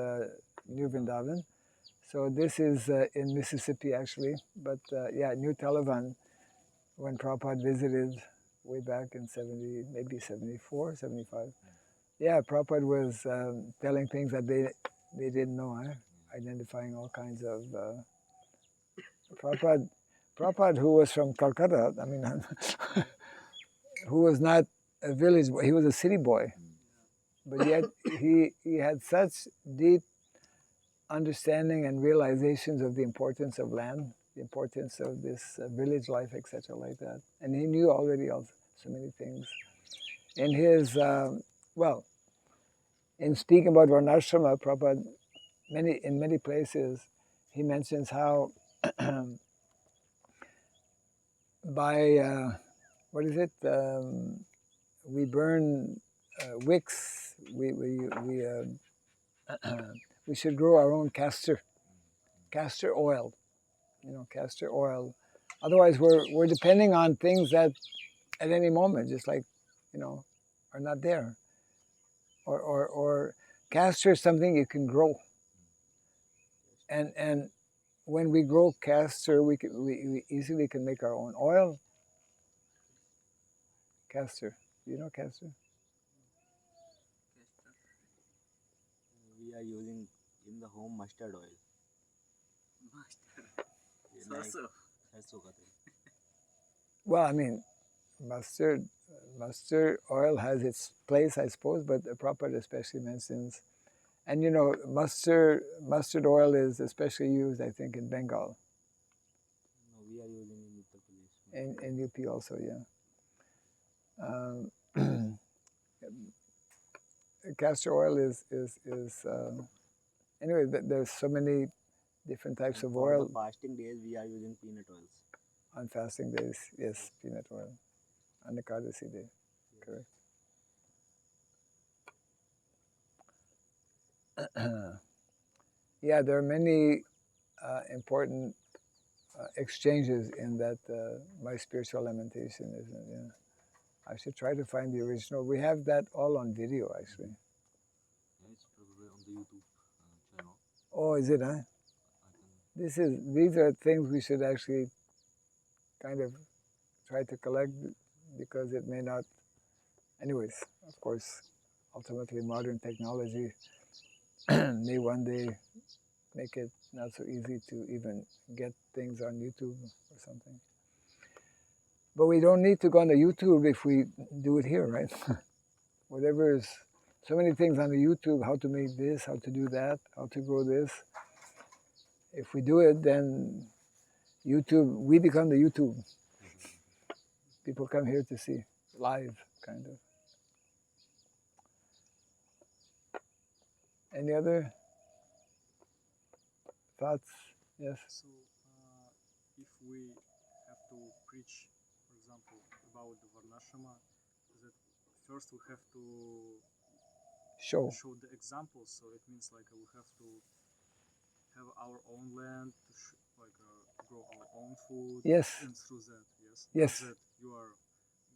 New Vrindavan. So this is in Mississippi, actually. But New Talavan, when Prabhupada visited way back in 70, maybe 74, 75. Yeah, Prabhupada was telling things that they didn't know, identifying all kinds of... Prabhupada, who was from Calcutta, who was not a village boy, he was a city boy. But yet he had such deep understanding and realizations of the importance of land, the importance of this village life, etc., like that. And he knew already so many things. In his, in speaking about Varnashrama, Prabhupada, in many places, he mentions how by, we burn wicks, we should grow our own castor oil, castor oil. Otherwise, we're depending on things that at any moment, just like, are not there. Or castor is something you can grow. And when we grow castor, we easily can make our own oil. Castor, do you know castor? We are using in the home mustard oil. Well, mustard oil has its place, I suppose, but Prabhupada especially mentions, and mustard oil is especially used, I think, in Bengal. No, we are using in Uttar Pradesh. In UP also, yeah. castor oil is anyway. There's so many different types of For oil. the fasting days, we are using peanut oils. On fasting days, yes, peanut oil. On the Ekadasi day, correct. Yeah, there are many important exchanges in that My Spiritual Lamentation, isn't it? Yeah. I should try to find the original. We have that all on video, actually. Yeah, it's probably on the YouTube channel. Oh, is it, huh? These are things we should actually kind of try to collect, because it may not. Anyways, of course, ultimately modern technology may one day make it not so easy to even get things on YouTube or something. But we don't need to go on the YouTube if we do it here, right? Whatever is, so many things on the YouTube, how to make this, how to do that, how to grow this. If we do it, then YouTube, we become the YouTube. People come here to see live, kind of. Any other thoughts? Yes. So, if we have to preach, for example, about the Varnashrama, that first we have to Show. the examples. So it means like we have to have our own land, to grow our own food. Yes. And through that, yes. Yes. Not that you are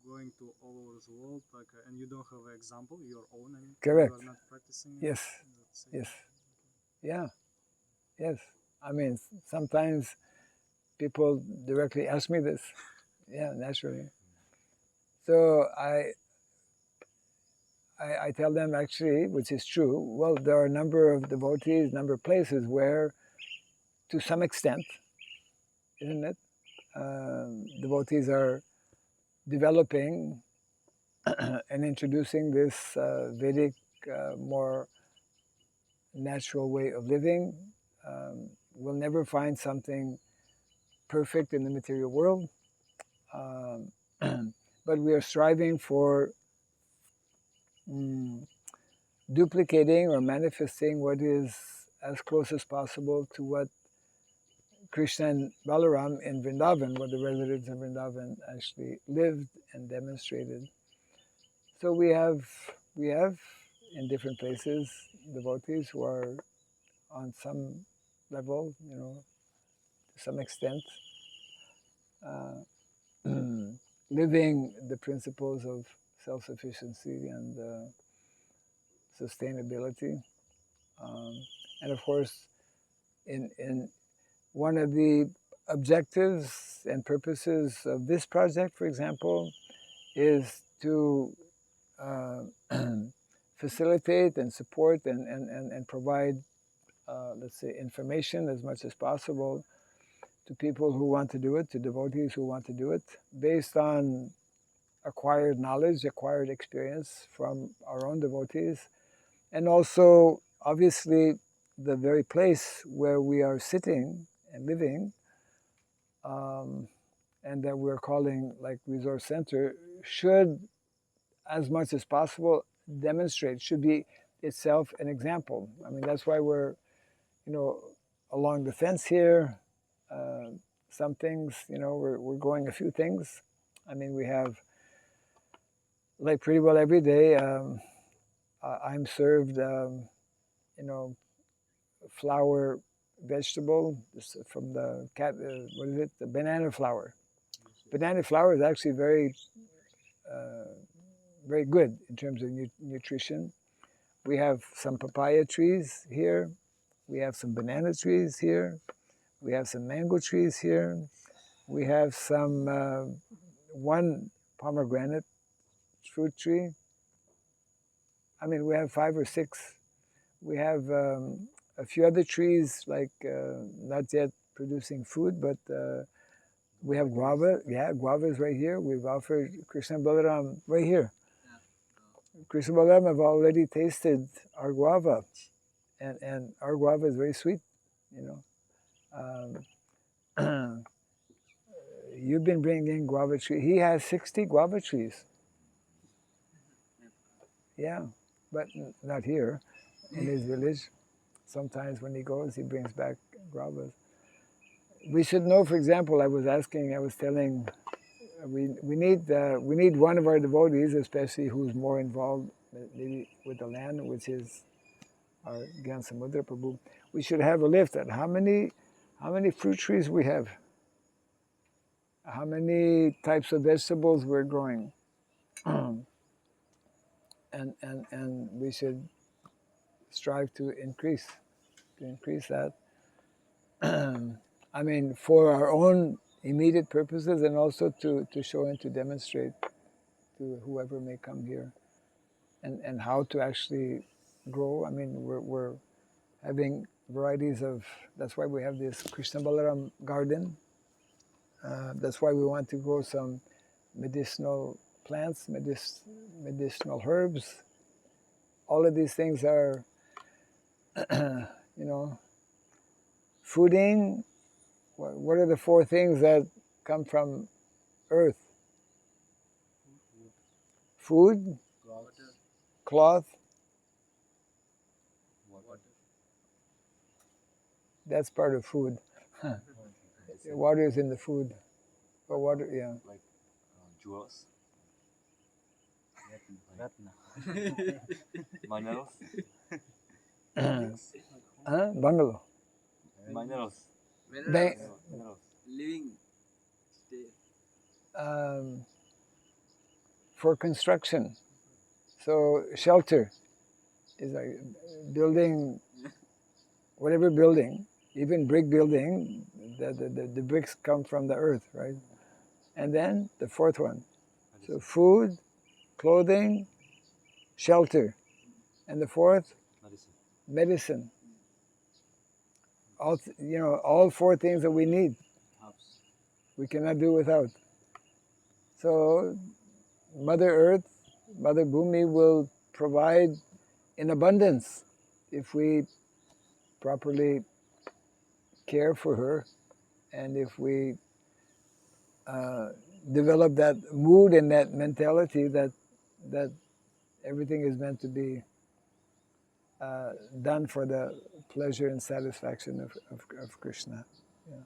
going to all over the world, and you don't have an example, your own. I mean, correct. You are not practicing. Yes. Yes. Yeah. Yes. I mean, sometimes people directly ask me this. Yeah, naturally. So I tell them, actually, which is true, well, there are a number of devotees, number of places where, to some extent, isn't it, devotees are developing and introducing this Vedic, more natural way of living. We'll never find something perfect in the material world, but we are striving for duplicating or manifesting what is as close as possible to what Kṛṣṇa and Balaram in Vrindavan, what the residents of Vrindavan actually lived and demonstrated. So we have in different places devotees who are on some level, to some extent, living the principles of self-sufficiency and sustainability. And of course, in one of the objectives and purposes of this project, for example, is to facilitate and support and provide, let's say, information as much as possible to people who want to do it, to devotees who want to do it, based on acquired knowledge, acquired experience from our own devotees, and also, obviously, the very place where we are sitting and living, and that we're calling like resource center, should, as much as possible, demonstrate, should be itself an example. I mean, that's why we're, along the fence here. Some things, we're growing a few things. I mean, we have, like pretty well every day, I'm served, flower vegetable from the what is it? The banana flower. Banana flower is actually very, very good in terms of nutrition. We have some papaya trees here. We have some banana trees here. We have some mango trees here. We have some one pomegranate fruit tree. I mean, we have 5 or 6. We have a few other trees, like not yet producing food, but we have guava. Yeah, guava is right here. We've offered Kṛṣṇa and Balaram right here. Kṛṣṇa and Balaram have already tasted our guava, and our guava is very sweet, You've been bringing guava tree. He has 60 guava trees. Yeah. but not here in his village. Sometimes when he goes, he brings back gravas. We should know, for example, I was telling, we need one of our devotees, especially who's more involved maybe with the land, which is our Gyan Samudra Prabhu. We should have a list at how many fruit trees we have, how many types of vegetables we're growing, and we should strive to increase that. I mean, for our own immediate purposes, and also to show and to demonstrate to whoever may come here, and how to actually grow. I mean, we're having varieties of. That's why we have this Kṛṣṇa Balaram garden. That's why we want to grow some medicinal plants, medicinal herbs. All of these things are, fooding. What are the four things that come from earth? Food, cloth, that's part of food. Water is in the food. But water, yeah. Like jewels. Minerals. Bungalow. Minerals. Minerals. Living state. For construction. So shelter is like building, whatever building, even brick building, the bricks come from the earth, right? And then the fourth one. So food, clothing, shelter. And the fourth? Medicine. All four things that we need. We cannot do without. So Mother Earth, Mother Bhumi will provide in abundance if we properly care for her, and if we develop that mood and that mentality that everything is meant to be done for the pleasure and satisfaction of Kṛṣṇa. Yeah.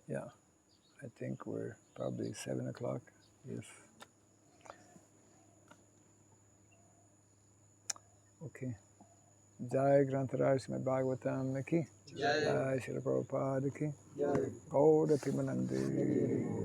Yeah, I think we're probably 7 o'clock. Yes. Okay. Jai Grantaraj Srimad Bhagavatam ki. Jai Srila Prabhupada ki. Jai Gaura Pimanandi.